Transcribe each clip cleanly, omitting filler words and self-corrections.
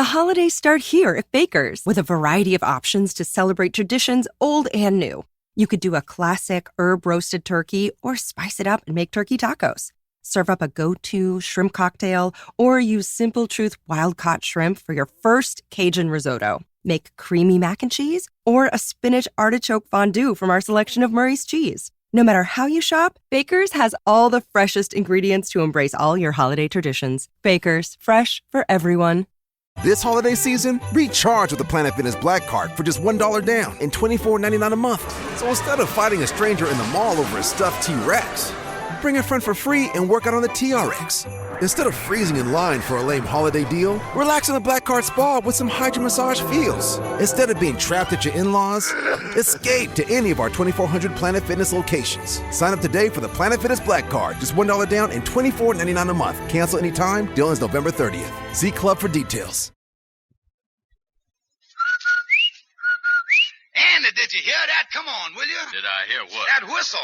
The holidays start here at Baker's with a variety of options to celebrate traditions old and new. You could do a classic herb-roasted turkey or spice it up and make turkey tacos. Serve up a go-to shrimp cocktail or use Simple Truth wild-caught shrimp for your first Cajun risotto. Make creamy mac and cheese or a spinach artichoke fondue from our selection of Murray's cheese. No matter how you shop, Baker's has all the freshest ingredients to embrace all your holiday traditions. Baker's, fresh for everyone. This holiday season, recharge with the Planet Fitness Black Card for just $1 down and $24.99 a month. So instead of fighting a stranger in the mall over a stuffed T-Rex, bring a friend for free and work out on the TRX. Instead of freezing in line for a lame holiday deal, relax in the Black Card Spa with some Hydro Massage feels. Instead of being trapped at your in-laws, escape to any of our 2,400 Planet Fitness locations. Sign up today for the Planet Fitness Black Card, just $1 down and $24.99 a month. Cancel anytime. Deal ends November 30th. See Club for details. Andy, did you hear that? Come on, will you? Did I hear what? That whistle.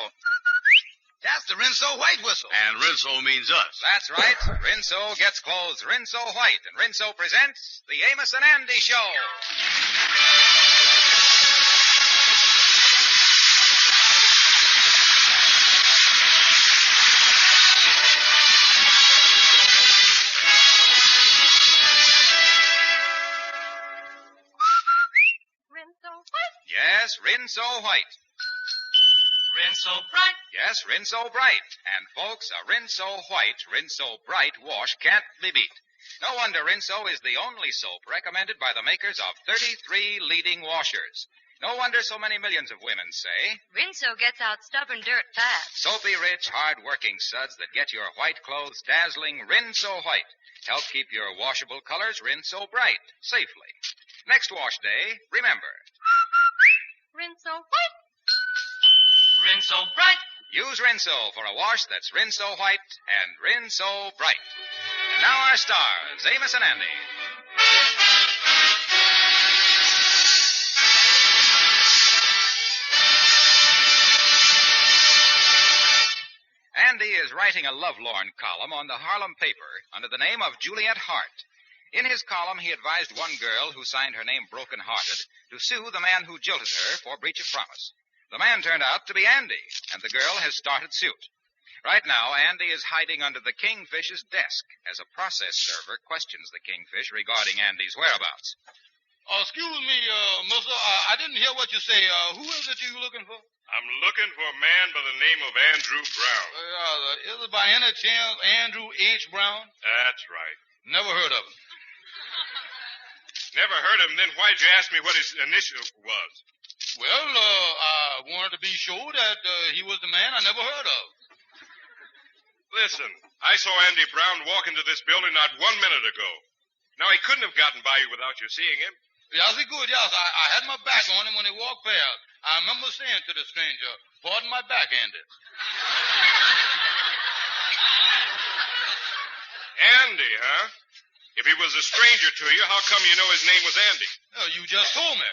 That's the Rinso White whistle. And Rinso means us. That's right. Rinso gets clothes Rinso White, and Rinso presents the Amos and Andy Show. Rinso White. Yes, Rinso White. Rinso Bright. Yes, Rinso Bright. And folks, a Rinso White, Rinso Bright wash can't be beat. No wonder Rinso is the only soap recommended by the makers of 33 leading washers. No wonder so many millions of women say, Rinso gets out stubborn dirt fast. soapy rich, hard-working suds that get your white clothes dazzling Rinso White. Help keep your washable colors Rinso Bright safely. Next wash day, remember, Rinso White. Rinso Bright. use Rinso for a wash that's Rinso White and Rinso Bright. And now our stars, Amos and Andy. Andy is writing a lovelorn column on the Harlem paper under the name of Juliet Hart. In his column, he advised one girl who signed her name Broken Hearted to sue the man who jilted her for breach of promise. The man turned out to be Andy, and the girl has started suit. Right now, Andy is hiding under the Kingfish's desk as a process server questions the Kingfish regarding Andy's whereabouts. Excuse me, mister, I didn't hear what you say. Who is it you looking for? I'm looking for a man by the name of Andrew Brown. Is it by any chance Andrew H. Brown? That's right. Never heard of him. Never heard of him, then why'd you ask me what his initial was? Well, I wanted to be sure that he was the man I never heard of. Listen, I saw Andy Brown walk into this building not 1 minute ago. Now, he couldn't have gotten by you without you seeing him. Yes, he could, yes. I had my back on him when he walked past. I remember saying to the stranger, pardon my back, Andy. Andy, huh? If he was a stranger to you, how come you know his name was Andy? You just told me.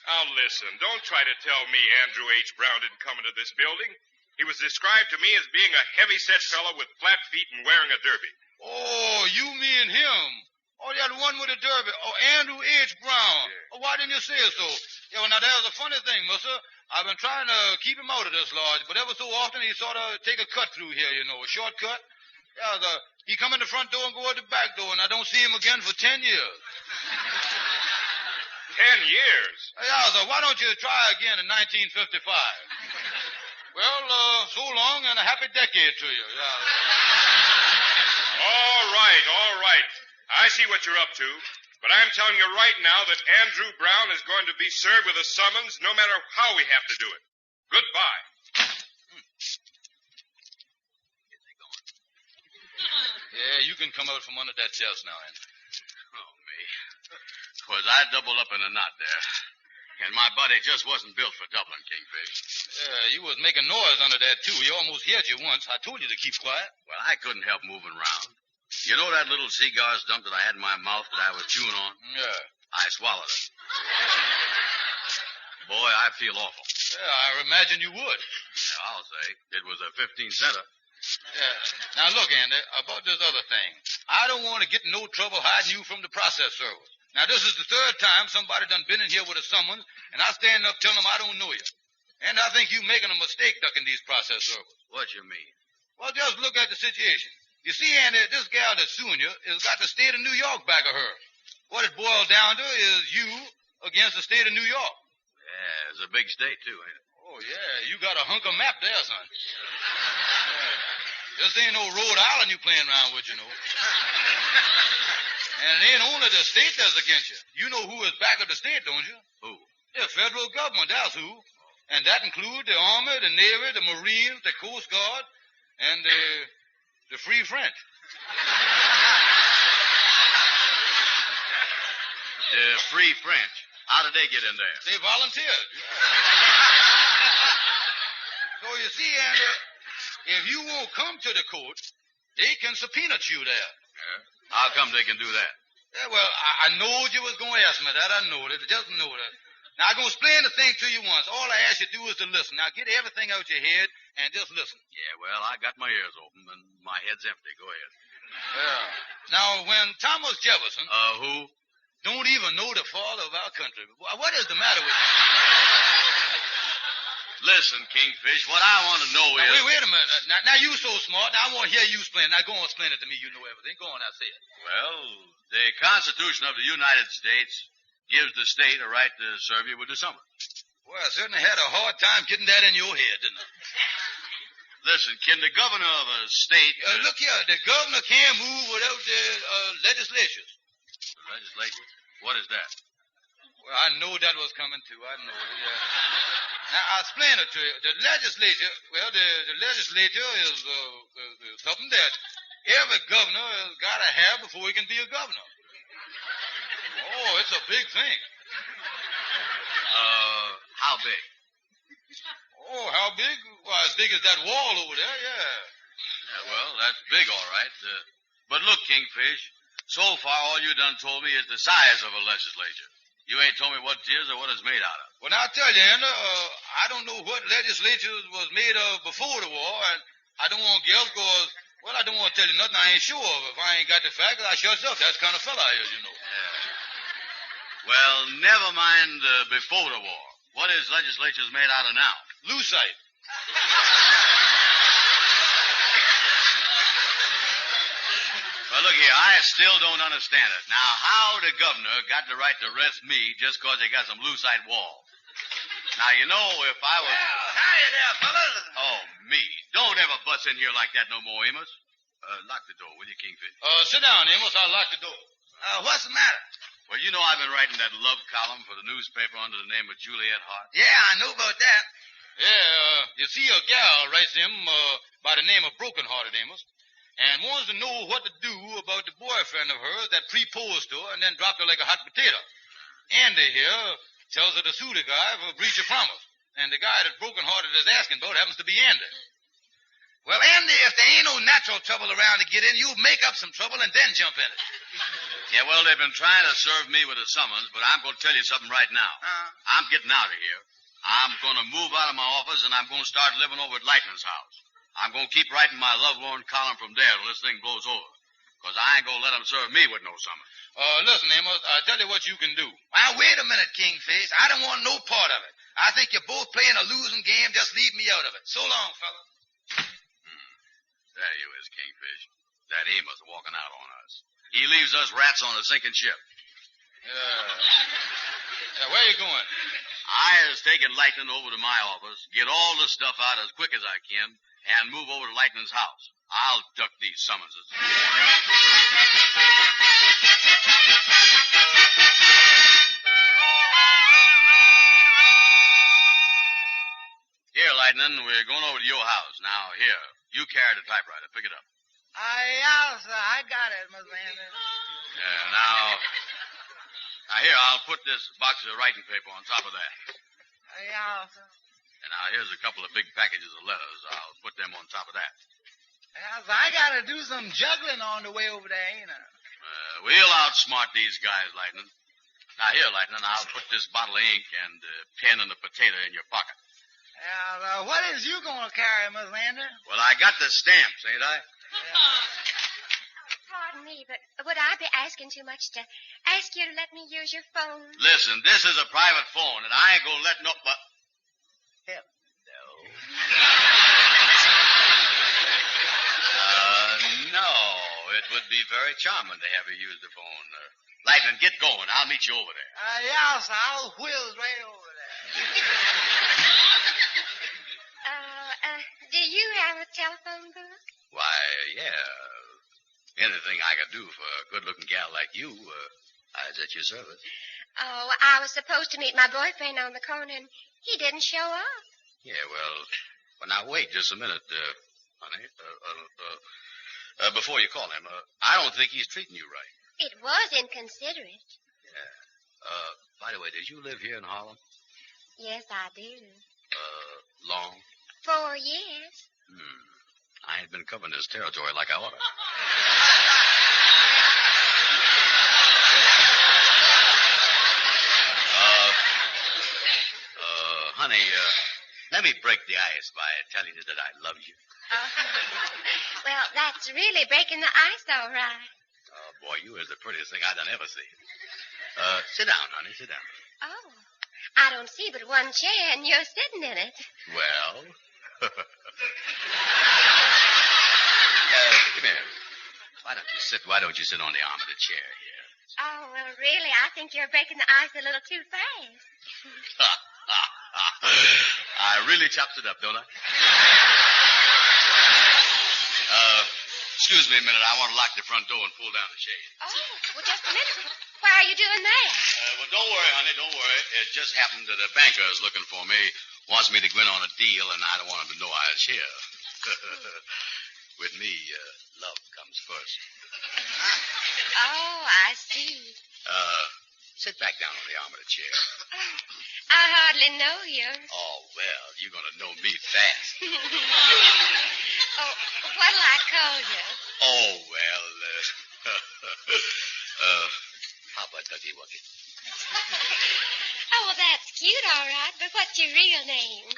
Now, listen, don't try to tell me Andrew H. Brown didn't come into this building. He was described to me as being a heavy-set fellow with flat feet and wearing a derby. Oh, you mean him. Oh, that one with the derby. Oh, Andrew H. Brown. Yeah. Oh, why didn't you say so? Yeah, well, now, there's a funny thing, mister. I've been trying to keep him out of this lodge, but ever so often he sort of take a cut through here, a shortcut. Yeah, he come in the front door and go out the back door, and I don't see him again for 10 years. 10 years? Yeah, so why don't you try again in 1955? Well, so long and a happy decade to you. Yeah. All right. I see what you're up to. But I'm telling you right now that Andrew Brown is going to be served with a summons no matter how we have to do it. Goodbye. Yeah, you can come out from under that desk now, Andy. Oh, me. 'Twas I doubled up in a knot there. And my body just wasn't built for Dublin, Kingfish. Yeah, you was making noise under that, too. He almost hit you once. I told you to keep quiet. Well, I couldn't help moving around. You know that little cigar stump that I had in my mouth that I was chewing on? Yeah. I swallowed it. Boy, I feel awful. Yeah, I imagine you would. Yeah, I'll say. It was a 15-center. Yeah. Now, look, Andy, about this other thing. I don't want to get in no trouble hiding you from the process service. Now, this is the third time somebody done been in here with a summons, and I stand up telling them I don't know you. And I think you making a mistake ducking these process servers. What you mean? Well, just look at the situation. You see, Andy, this gal that's suing you has got the state of New York back of her. What it boils down to is you against the state of New York. Yeah, it's a big state, too, ain't it? Oh, yeah, you got a hunk of map there, son. This ain't no Rhode Island you playing around with, you know. And it ain't only the state that's against you. You know who is back of the state, don't you? Who? The federal government, that's who. And that includes the Army, the Navy, the Marines, the Coast Guard, and the Free French. The Free French. How did they get in there? They volunteered. So you see, Andy, if you won't come to the court, they can subpoena you there. Yeah. How come they can do that? Yeah, well, I knowed you was going to ask me that. I know that. Just know that. Now, I'm going to explain the thing to you once. All I ask you to do is to listen. Now, get everything out your head and just listen. Yeah, well, I got my ears open and my head's empty. Go ahead. Yeah. Now, when Thomas Jefferson... Who? Don't even know the father of our country. What is the matter with you? Listen, Kingfish, what I want to know is... Wait a minute. Now, you so smart. Now, I want to hear you explain. Now, go on, explain it to me. You know everything. Go on, now, say it. Well, the Constitution of the United States gives the state a right to serve you with the summons. Well, I certainly had a hard time getting that in your head, didn't I? Listen, can the governor of a state... Look here. The governor can't move without the legislatures. The legislature? What is that? Well, I know that was coming, too. I know it, yeah. Now, I'll explain it to you. The legislature, well, the legislature is something that every governor has got to have before he can be a governor. Oh, it's a big thing. How big? Oh, how big? Well, as big as that wall over there, yeah. Yeah, well, that's big, all right. But look, Kingfish, so far all you done told me is the size of a legislature. You ain't told me what it is or what it's made out of. Well, now, I'll tell you, Andy, I don't know what legislature was made of before the war, and I don't want to guess because, well, I don't want to tell you nothing I ain't sure of. If I ain't got the facts, I shuts up. That's the kind of fella I is, you know. Yeah. Well, never mind before the war. What is legislatures made out of now? Lucite. Well, look here, I still don't understand it. Now, how the governor got the right to arrest me just because they got some lucite wall? Now, you know, if I was... Well, hiya there, fellas. Oh, me. Don't ever bust in here like that no more, Amos. Lock the door, will you, Kingfish? Sit down, Amos. I'll lock the door. What's the matter? Well, you know I've been writing that love column for the newspaper under the name of Juliet Hart. Yeah, I know about that. Yeah, you see, a gal writes him by the name of Broken Hearted, Amos, and wants to know what to do about the boyfriend of hers that proposed to her and then dropped her like a hot potato. Andy here tells her to sue the guy for breach of promise, and the guy that Broken Hearted is asking about happens to be Andy. Well, Andy, if there ain't no natural trouble around to get in, you make up some trouble and then jump in it. Yeah, well, they've been trying to serve me with a summons, but I'm going to tell you something right now. I'm getting out of here. I'm going to move out of my office, and I'm going to start living over at Lightning's house. I'm going to keep writing my lovelorn column from there till this thing blows over. Because I ain't going to let them serve me with no summons. Listen, Amos, I'll tell you what you can do. Now, wait a minute, Kingfish. I don't want no part of it. I think you're both playing a losing game. Just leave me out of it. So long, fella. There you is, Kingfish. That Amos walking out on us. He leaves us rats on a sinking ship. Yeah, where you going? I is taking Lightning over to my office, get all the stuff out as quick as I can, and move over to Lightning's house. I'll duck these summonses. Here, Lightning, we're going over to your house. Now, here, you carry the typewriter. Pick it up. Yeah, sir. I got it, Miss Landon. Yeah, now, here, I'll put this box of writing paper on top of that. Yeah, sir. And now, here's a couple of big packages of letters. I'll put them on top of that. Yeah, sir. I got to do some juggling on the way over there, ain't I? We'll outsmart these guys, Lightning. Now, here, Lightning, I'll put this bottle of ink and pen and the potato in your pocket. Yeah, what is you going to carry, Miss Landon? Well, I got the stamps, ain't I? Pardon me, but would I be asking too much to ask you to let me use your phone? Listen, this is a private phone, and I ain't gonna let no... Hello. No. It would be very charming to have you use the phone. Lightning, get going. I'll meet you over there. Yeah, sir. I'll whiz right over there. Do you have a telephone book? Why, yeah. Anything I could do for a good-looking gal like you, I was at your service. Oh, I was supposed to meet my boyfriend on the corner, and he didn't show up. Yeah, well, now wait just a minute, honey. Before you call him, I don't think he's treating you right. It was inconsiderate. Yeah. By the way, did you live here in Harlem? Yes, I do. Long? 4 years. I ain't been covering this territory like I ought to. Honey, let me break the ice by telling you that I love you. Well, that's really breaking the ice, all right. Oh, boy, you is the prettiest thing I done ever seen. Sit down, honey, sit down. Oh, I don't see but one chair, and you're sitting in it. Well... come here. Why don't you sit on the arm of the chair here? Oh, well, really, I think you're breaking the ice a little too fast. I really chops it up, don't I? Excuse me a minute. I want to lock the front door and pull down the shade. Oh, well, just a minute. Why are you doing that? Well, don't worry, honey, don't worry. It just happened that a banker is looking for me. Wants me to go in on a deal, and I don't want him to know I was here. With me, love comes first. Oh, I see. Sit back down on the arm of the chair. I hardly know you. Oh, well, you're going to know me fast. Oh, what'll I call you? Oh, well, how about Ducky Wucky? Oh, well, that's cute, all right, but what's your real name?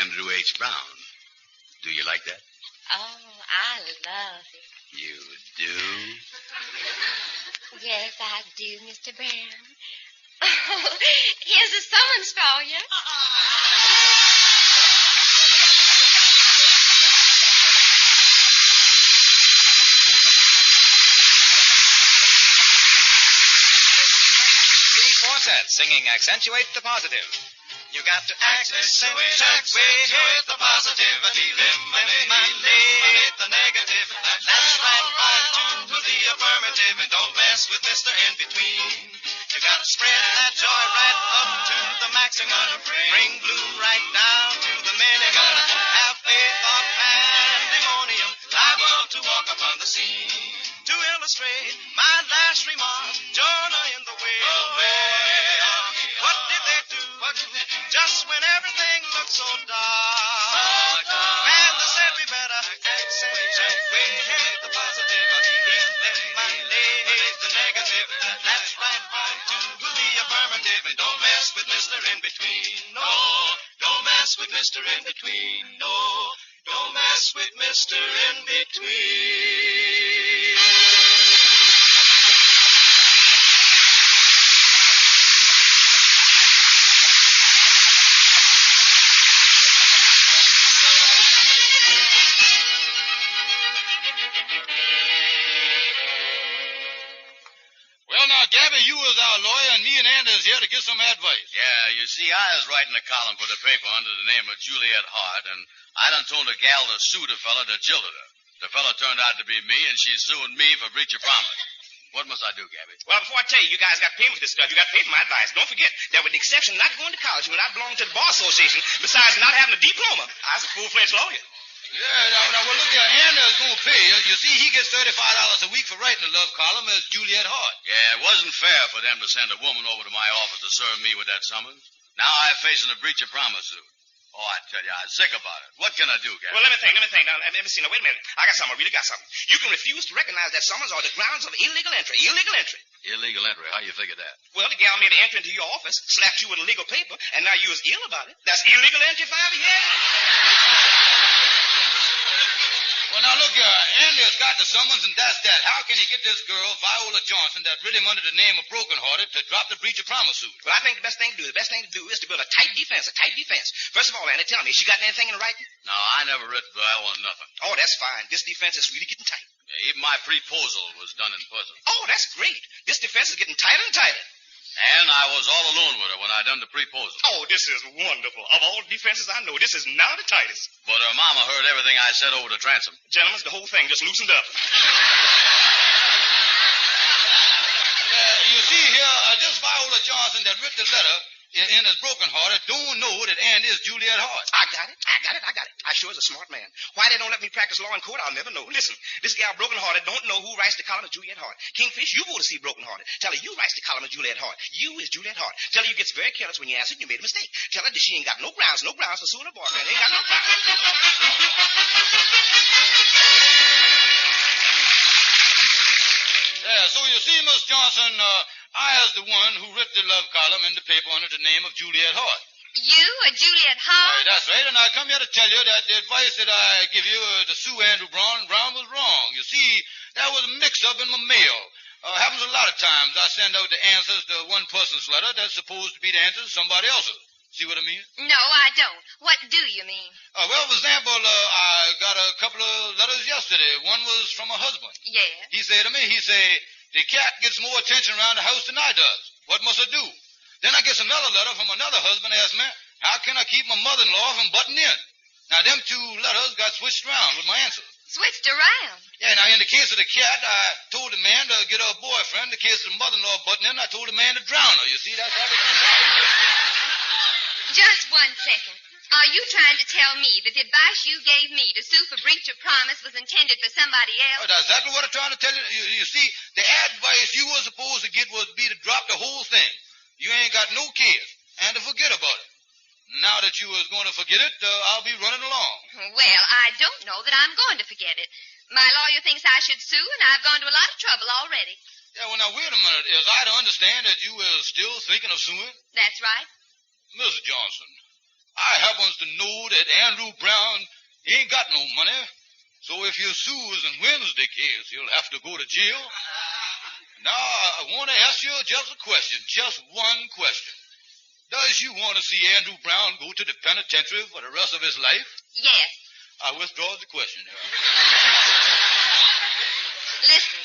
Andrew H. Brown. Do you like that? Oh, I love it. You do? Yes, I do, Mr. Brown. Oh, here's a summons for you. Quartet, singing Accentuate the Positive. You got to accentuate the positive and eliminate the negative. That's right, on to the affirmative and don't mess with Mr. In-Between. You got to spread that joy right up to the maximum. Bring blue right down to the minimum. Have faith of pandemonium, liable to walk upon the scene. To illustrate my last remark, Jonah in the whale. What did they do? Just when everything looked so dark. Man, they said we better accentuate the positive, eliminate the negative. That's right, on to the affirmative, and don't mess with Mr. In-Between. No, don't mess with Mr. In-Between. No, don't mess with Mr. In-Between. Well, now, Gabby, you was our lawyer, and me and Andy is here to give some advice. Yeah, you see, I was writing a column for the paper under the name of Juliet Hart, and I done told a gal to sue the fella that jilted her. The fella turned out to be me, and she's suing me for breach of promise. What must I do, Gabby? Well, before I tell you, you guys got to pay me for this stuff. You got to pay for my advice. Don't forget that with the exception of not going to college when I belong to the Bar Association, besides not having a diploma, I was a full-fledged lawyer. Yeah, now, well, look here. Andy's going to pay. You see, he gets $35 a week for writing the love column as Juliet Hart. Yeah, it wasn't fair for them to send a woman over to my office to serve me with that summons. Now I'm facing a breach of promise suit. Oh, I tell you, I'm sick about it. What can I do, Gabby? Well, let me think. Now, let me see. Now, wait a minute. I got something. I really got something. You can refuse to recognize that summons on the grounds of illegal entry. Illegal entry. Illegal entry. How you figure that? Well, the gal made an entry into your office, slapped you with illegal paper, and now you was ill about it. That's illegal entry, Five? Yeah. Well, now, look here. Andy has got the summons, and that's that. How can he get this girl, Viola Johnson, that rid him under the name of Broken Hearted, to drop the breach of promise suit? Well, I think the best thing to do is to build a tight defense. First of all, Andy, tell me, has she got anything in writing? No, I never writ Viola nothing. Oh, that's fine. This defense is really getting tight. Yeah, even my proposal was done in person. Oh, that's great. This defense is getting tighter and tighter. And I was all alone with her when I done the proposal. Oh, this is wonderful. Of all defenses I know, this is now the tightest. But her mama heard everything I said over the transom. Gentlemen, the whole thing just loosened up. You see here, this Viola Johnson that writ the letter in his Broken Hearted don't know that Andy is Juliet Hart. I got it. I sure is a smart man. Why they don't let me practice law in court, I'll never know. Listen, this gal Broken Hearted don't know who writes the column of Juliet Hart. Kingfish, you go to see Broken Hearted. Tell her you writes the column of Juliet Hart. You is Juliet Hart. Tell her you gets very careless when you answer and you made a mistake. Tell her that she ain't got no grounds for suing her boyfriend. Ain't got no grounds. Yeah, so you see, Miss Johnson, I is the one who writ the love column in the paper under the name of Juliet Hart. You, a Juliet Hart? That's right, and I come here to tell you that the advice that I give you to sue Andrew Brown was wrong. You see, there was a mix-up in my mail. Happens a lot of times. I send out the answers to one person's letter that's supposed to be the answer to somebody else's. See what I mean? No, I don't. What do you mean? Well, for example, I got a couple of letters yesterday. One was from a husband. Yeah? He said to me, the cat gets more attention around the house than I does. What must I do? Then I get another letter from another husband asking me, how can I keep my mother-in-law from butting in? Now, them two letters got switched around with my answer. Switched around? Yeah, now, in the case of the cat, I told the man to get her a boyfriend. In the case of the mother-in-law butting in, I told the man to drown her. You see, that's how they come out. Just 1 second. Are you trying to tell me that the advice you gave me to sue for breach of promise was intended for somebody else? That's exactly what I'm trying to tell you. You see, the advice you were supposed to get was be to drop the whole thing. You ain't got no case, and to forget about it. Now that you was going to forget it, I'll be running along. Well, I don't know that I'm going to forget it. My lawyer thinks I should sue, and I've gone to a lot of trouble already. Yeah, well, now, wait a minute. Is I to understand that you were still thinking of suing? That's right. Miss Johnson, I happens to know that Andrew Brown ain't got no money. So if you sues and wins the case, you'll have to go to jail. Now, I want to ask you just a question, just one question. Does you want to see Andrew Brown go to the penitentiary for the rest of his life? Yes. I withdraw the question. Listen,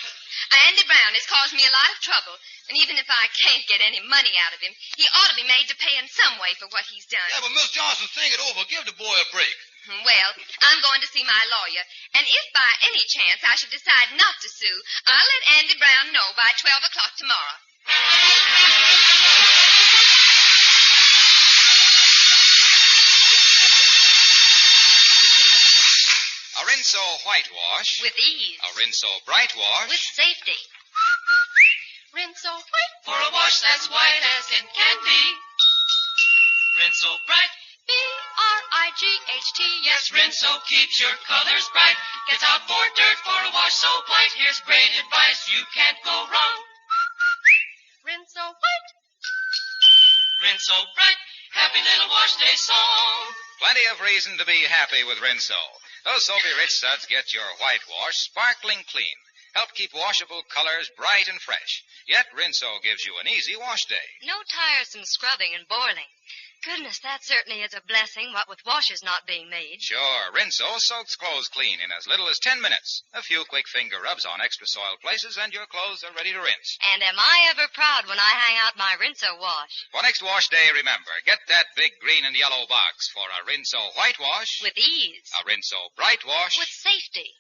Andy Brown has caused me a lot of trouble, and even if I can't get any money out of him, he ought to be made to pay in some way for what he's done. Yeah, but Miss Johnson, think it over. Give the boy a break. Well, I'm going to see my lawyer, and if by any chance I should decide not to sue, I'll let Andy Brown know by 12 o'clock tomorrow. A Rinso whitewash. With ease. A Rinso bright wash. With safety. Rinso white for a wash that's white as it can be. Rinso bright. B-R-I-G-H-T. Yes, Rinso keeps your colors bright. Gets out more dirt for a wash so white. Here's great advice. You can't go wrong. Rinso white. Rinso bright. Happy little wash day song. Plenty of reason to be happy with Rinso. Those soapy rich suds get your whitewash sparkling clean. Help keep washable colors bright and fresh. Yet Rinso gives you an easy wash day. No tiresome scrubbing and boiling. Goodness, that certainly is a blessing, what with washes not being made. Sure, Rinso soaks clothes clean in as little as 10 minutes. A few quick finger rubs on extra soiled places and your clothes are ready to rinse. And am I ever proud when I hang out my Rinso wash. For next wash day, remember, get that big green and yellow box for a Rinso whitewash. With ease. A Rinso bright wash. With safety.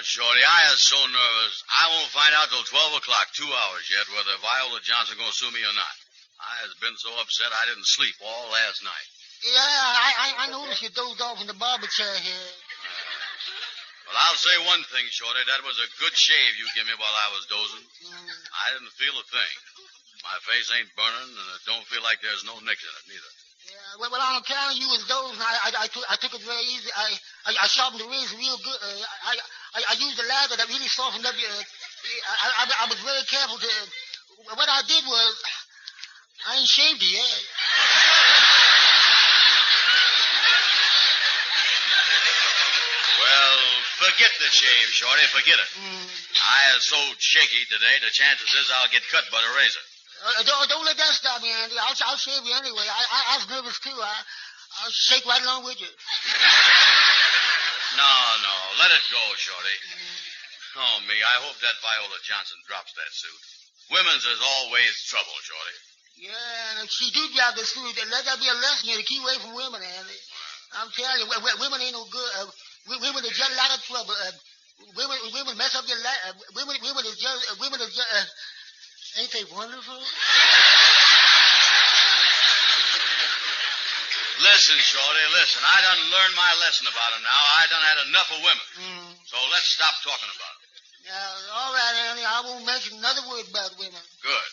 Shorty. I is so nervous. I won't find out till 12 o'clock, 2 hours yet, whether Viola Johnson gonna sue me or not. I has been so upset I didn't sleep all last night. Yeah, I noticed you dozed off in the barber chair here. Well, I'll say one thing, Shorty. That was a good shave you gave me while I was dozing. I didn't feel a thing. My face ain't burning, and it don't feel like there's no nicks in it, neither. Yeah, well, on account of you was dozing, I took it very easy. I sharpened the razor real good. I used a lather that really softened up your... I was very careful to... What I did was... I ain't shaved it yet. Well, forget the shave, Shorty. Forget it. I is so shaky today, the chances is I'll get cut by the razor. Don't let that stop me, Andy. I'll shave you anyway. I was nervous, too. I'll shake right along with you. No. Let it go, Shorty. Oh, me. I hope that Viola Johnson drops that suit. Women's is always trouble, Shorty. Yeah, and if she do drop the suit, let that be a lesson here to keep away from women, Andy. I'm telling you, women ain't no good. Women are just a lot of trouble. Women mess up your life. Women is just... ain't they wonderful? Listen, Shorty, listen. I done learned my lesson about them now. I done had enough of women. So let's stop talking about them. Yeah, all right, Andy. I won't mention another word about women. Good.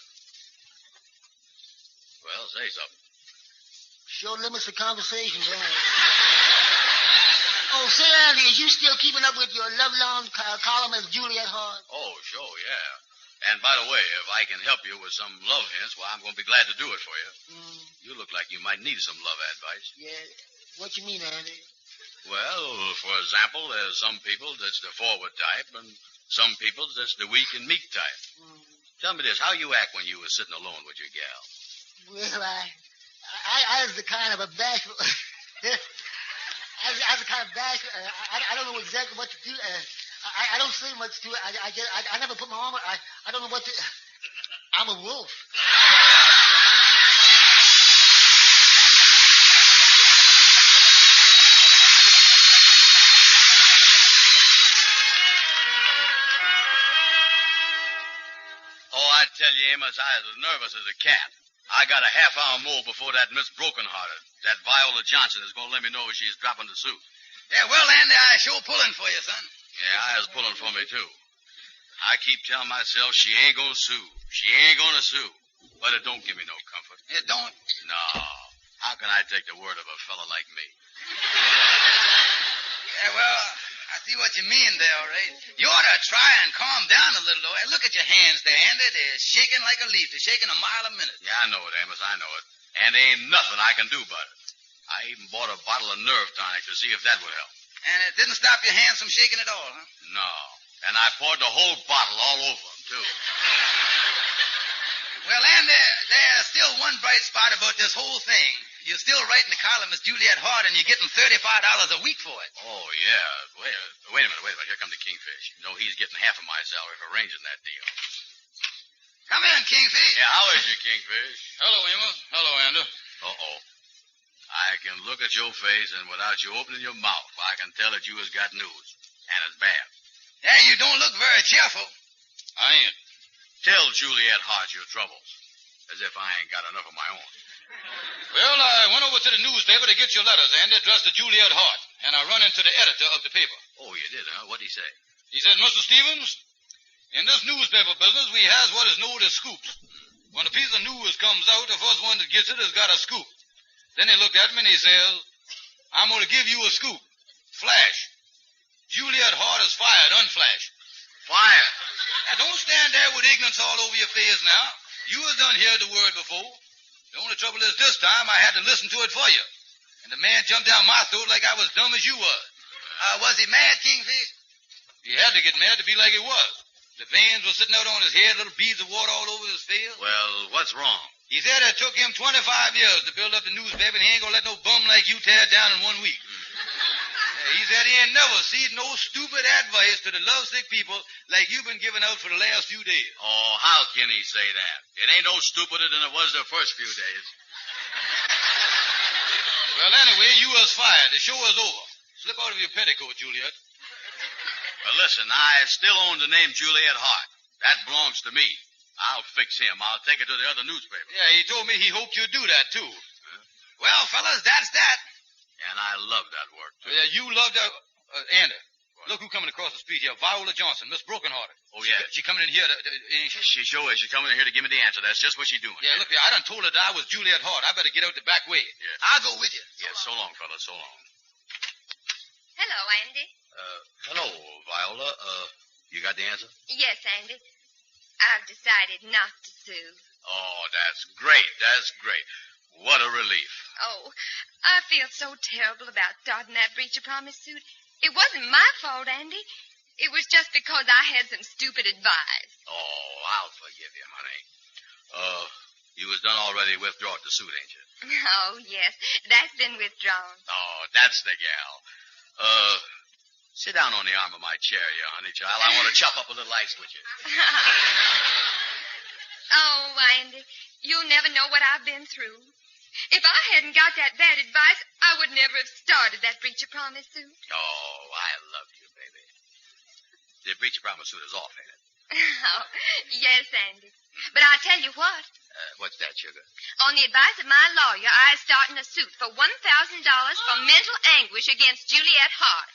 Well, say something. Sure limits the conversation, don't it? Oh, say, Andy, is you still keeping up with your love-long column as Juliet Hart? Oh, sure, yeah. And by the way, if I can help you with some love hints, well, I'm going to be glad to do it for you. You look like you might need some love advice. Yeah. What you mean, Andy? Well, for example, there's some people that's the forward type, and some people that's the weak and meek type. Tell me this, how you act when you was sitting alone with your gal? Well, I was the kind of a bashful... I was the kind of bashful... I don't know exactly what to do. I don't say much to it. I never put my arm... I don't know what to... I'm a wolf. Oh, I tell you, Amos, I was as nervous as a cat. I got a half-hour more before that Miss Brokenhearted, that Viola Johnson, is going to let me know she's dropping the suit. Yeah, well, Andy, I sure pulling for you, son. Yeah, I was pulling for me, too. I keep telling myself she ain't going to sue. She ain't going to sue. But it don't give me no comfort. It don't? No. How can I take the word of a fella like me? Yeah, well, I see what you mean there, all right. You ought to try and calm down a little, though. Hey, look at your hands there, Andy. They're shaking like a leaf. They're shaking a mile a minute. Yeah, I know it, Amos. I know it. And there ain't nothing I can do about it. I even bought a bottle of nerve tonic to see if that would help. And it didn't stop your hands from shaking at all, huh? No. And I poured the whole bottle all over them, too. Well, Andy, there's still one bright spot about this whole thing. You're still writing the column as Juliet Hart, and you're getting $35 a week for it. Oh, yeah. Wait a minute. Here comes the Kingfish. You know, he's getting half of my salary for arranging that deal. Come in, Kingfish. Yeah, how is you, Kingfish? Hello, Amos. Hello, Andy. Uh-oh. I can look at your face, and without you opening your mouth, I can tell that you has got news. And it's bad. Yeah, you don't look very cheerful. I ain't. Tell Juliet Hart your troubles. As if I ain't got enough of my own. Well, I went over to the newspaper to get your letters, Andy, addressed to Juliet Hart, and I run into the editor of the paper. Oh, you did, huh? What'd he say? He said, Mr. Stevens, in this newspaper business, we has what is known as scoops. When a piece of news comes out, the first one that gets it has got a scoop. Then he looked at me and he says, I'm going to give you a scoop. Flash. Juliet Hart is fired, unflash. Fired? Now, don't stand there with ignorance all over your face now. You have done heard the word before. The only trouble is this time I had to listen to it for you. And the man jumped down my throat like I was dumb as you was. Was he mad, Kingfish? He had to get mad to be like he was. The veins were sitting out on his head, little beads of water all over his face. Well, what's wrong? He said it took him 25 years to build up the newspaper, and he ain't gonna let no bum like you tear it down in 1 week. He said he ain't never seen no stupid advice to the lovesick people like you've been giving out for the last few days. Oh, how can he say that? It ain't no stupider than it was the first few days. Well, anyway, you was fired. The show is over. Slip out of your petticoat, Juliet. Well, listen, I still own the name Juliet Hart. That belongs to me. I'll fix him. I'll take it to the other newspaper. Yeah, he told me he hoped you'd do that, too. Huh? Well, fellas, that's that. And I love that work, too. Yeah, you love that. Andy, look who coming across the street here. Viola Johnson, Miss Brokenhearted. Oh, yeah. She coming in here ain't she? She sure is. She's coming in here to give me the answer. That's just what she's doing. Yeah, look here. I done told her that I was Juliet Hart. I better get out the back way. Yeah. I'll go with you. So long, fellas. So long. Hello, Andy. Hello, Viola. You got the answer? Yes, Andy. I've decided not to sue. Oh, that's great. That's great. What a relief. Oh, I feel so terrible about starting that breach of promise suit. It wasn't my fault, Andy. It was just because I had some stupid advice. Oh, I'll forgive you, honey. You was done already withdrawed the suit, ain't you? Oh, yes. That's been withdrawn. Oh, that's the gal. Sit down on the arm of my chair, you honey child. I want to chop up a little ice with you. Oh, Andy, you'll never know what I've been through. If I hadn't got that bad advice, I would never have started that breach of promise suit. Oh, I love you, baby. The breach of promise suit is off, ain't it? Oh, yes, Andy. But I'll tell you what. What's that, sugar? On the advice of my lawyer, I'm starting a suit for $1,000 for mental anguish against Juliet Hart.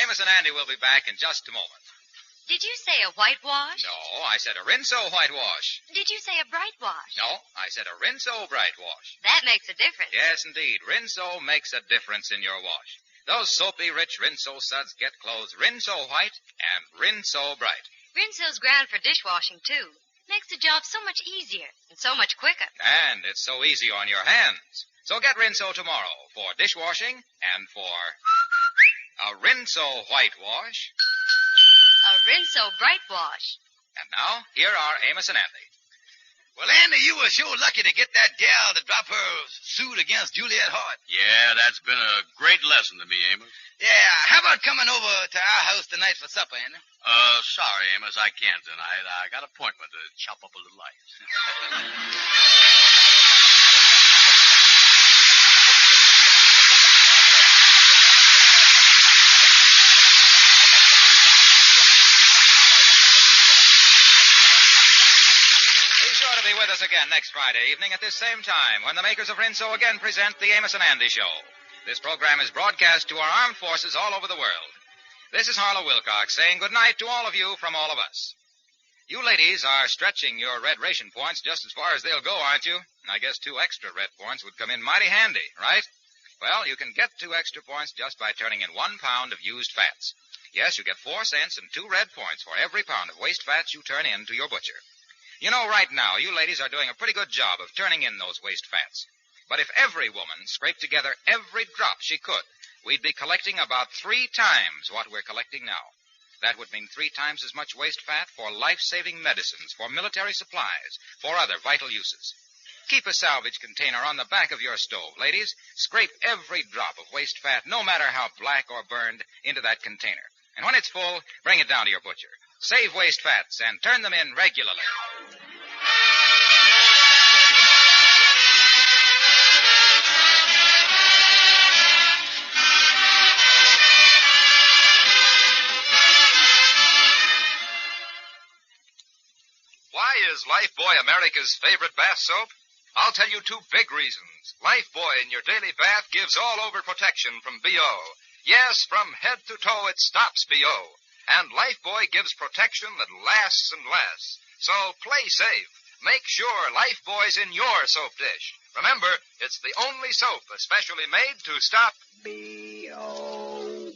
Amos and Andy will be back in just a moment. Did you say a whitewash? No, I said a Rinso whitewash. Did you say a bright wash? No, I said a Rinso bright wash. That makes a difference. Yes, indeed. Rinso makes a difference in your wash. Those soapy, rich Rinso suds get clothes Rinso white and Rinso bright. Rinso's grand for dishwashing, too. Makes the job so much easier and so much quicker. And it's so easy on your hands. So get Rinso tomorrow for dishwashing and for a Rinso whitewash. A Rinso bright wash. And now, here are Amos and Andy. Well, Andy, you were sure lucky to get that gal to drop her suit against Juliet Hart. Yeah, that's been a great lesson to me, Amos. Yeah, how about coming over to our house tonight for supper, Andy? Sorry, Amos, I can't tonight. I got an appointment to chop up a little ice. Be sure to be with us again next Friday evening at this same time when the makers of Rinso again present the Amos and Andy Show. This program is broadcast to our armed forces all over the world. This is Harlow Wilcox saying good night to all of you from all of us. You ladies are stretching your red ration points just as far as they'll go, aren't you? I guess 2 extra red points would come in mighty handy, right? Well, you can get 2 extra points just by turning in 1 pound of used fats. Yes, you get 4 cents and 2 red points for every pound of waste fats you turn in to your butcher. You know, right now, you ladies are doing a pretty good job of turning in those waste fats. But if every woman scraped together every drop she could, we'd be collecting about 3 times what we're collecting now. That would mean 3 times as much waste fat for life-saving medicines, for military supplies, for other vital uses. Keep a salvage container on the back of your stove, ladies. Scrape every drop of waste fat, no matter how black or burned, into that container. And when it's full, bring it down to your butcher. Save waste fats and turn them in regularly. Why is Lifebuoy America's favorite bath soap? I'll tell you 2 big reasons. Lifebuoy in your daily bath gives all-over protection from BO. Yes, from head to toe it stops BO. And Lifebuoy gives protection that lasts and lasts. So play safe. Make sure Lifebuoy's in your soap dish. Remember, it's the only soap especially made to stop BO.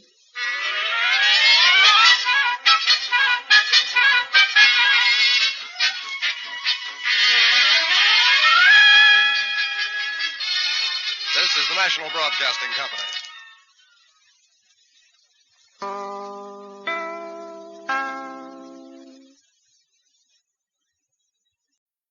This is the National Broadcasting Company.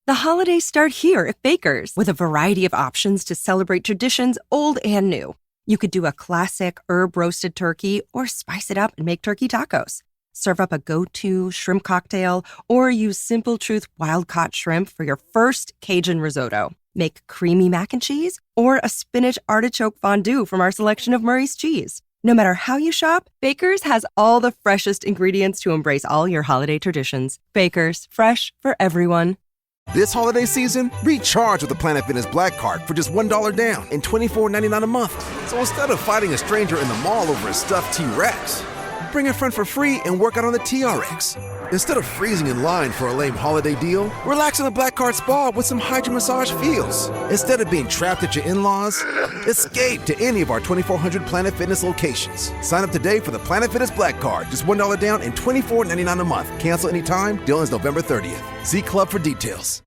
The holidays start here at Baker's with a variety of options to celebrate traditions old and new. You could do a classic herb roasted turkey or spice it up and make turkey tacos. Serve up a go-to shrimp cocktail or use Simple Truth wild-caught shrimp for your first Cajun risotto. Make creamy mac and cheese or a spinach artichoke fondue from our selection of Murray's cheese. No matter how you shop, Baker's has all the freshest ingredients to embrace all your holiday traditions. Baker's, fresh for everyone. This holiday season, recharge with the Planet Fitness Black Card for just $1 down and $24.99 a month. So instead of fighting a stranger in the mall over a stuffed T-Rex, bring a friend for free and work out on the TRX. Instead of freezing in line for a lame holiday deal, relax in the Black Card Spa with some hydro massage feels. Instead of being trapped at your in-laws, escape to any of our 2,400 Planet Fitness locations. Sign up today for the Planet Fitness Black Card, just $1 down and $24.99 a month. Cancel anytime. Deal ends November 30th. See Club for details.